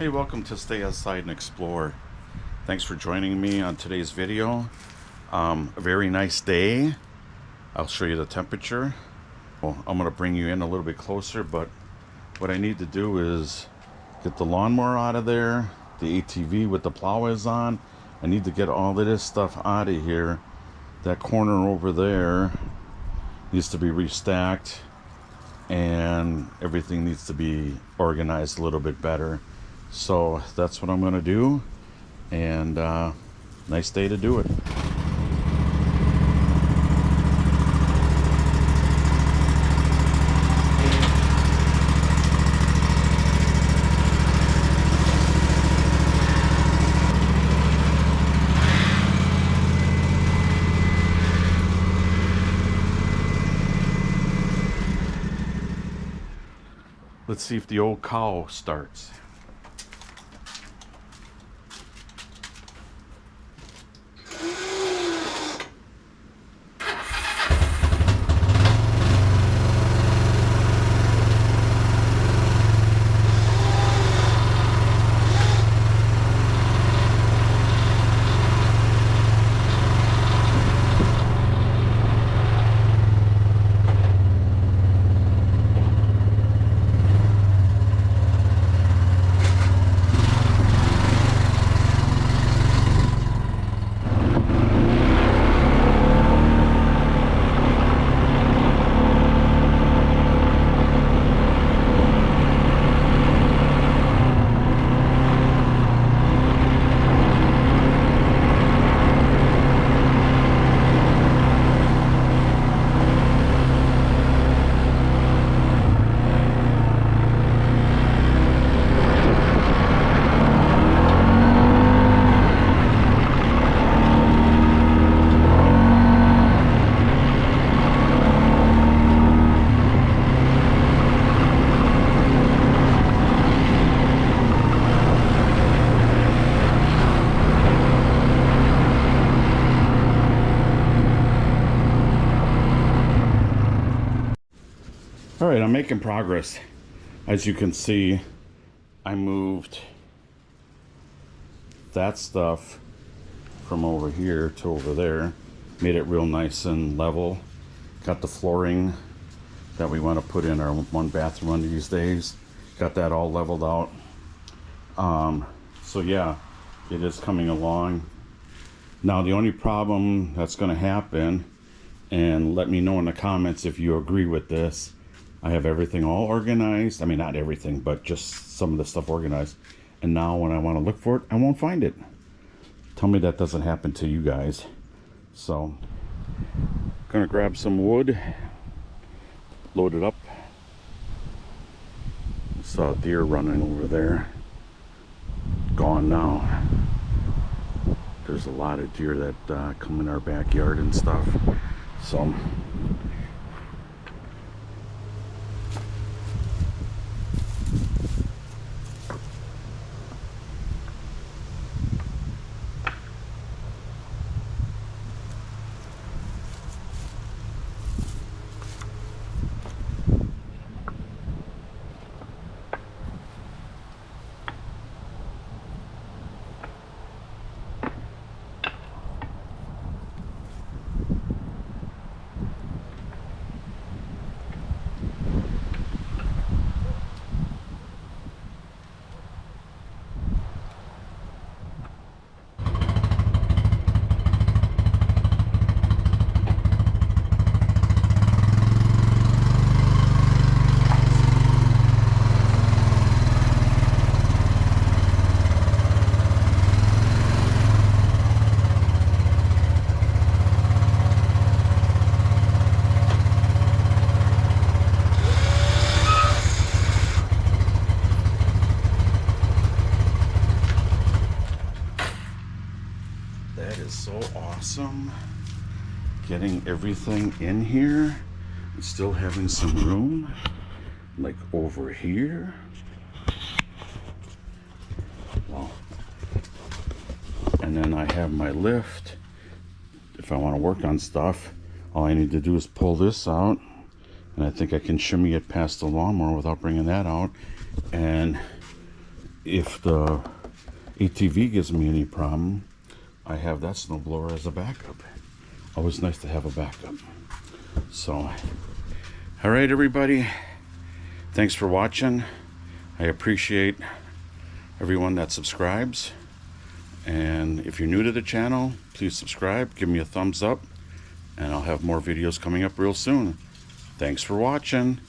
Hey, welcome to Stay Outside and Explore. Thanks for joining me on today's video. A very nice day. I'll show you the temperature. Well, I'm going to bring you in a little bit closer, but what I need to do is get the lawnmower out of there. The ATV with the plow is on. I need to get all of this stuff out of here. That corner over there needs to be restacked, and everything needs to be organized a little bit better. So that's what I'm going to do, and nice day to do it. Let's see if the old cow starts. All right, I'm making progress. As you can see, I moved that stuff from over here to over there, made it real nice and level. Got the flooring that we want to put in our one bathroom one of these days. Got that all leveled out. So yeah, it is coming along. Now the only problem that's going to happen, and let me know in the comments if you agree with this, I have everything all organized. I mean, not everything, but just some of the stuff organized. And now when I want to look for it, I won't find it. Tell me that doesn't happen to you guys. So, gonna grab some wood, load it up. Saw a deer running over there. Gone now. There's a lot of deer that come in our backyard and stuff. So, that is so awesome. Getting everything in here and still having some room, like over here. Well, and then I have my lift. If I want to work on stuff, all I need to do is pull this out, and I think I can shimmy it past the lawnmower without bringing that out. And if the ATV gives me any problem, I have that snowblower as a backup. Always nice to have a backup. So, all right, everybody. Thanks for watching. I appreciate everyone that subscribes. And if you're new to the channel, please subscribe, give me a thumbs up, and I'll have more videos coming up real soon. Thanks for watching.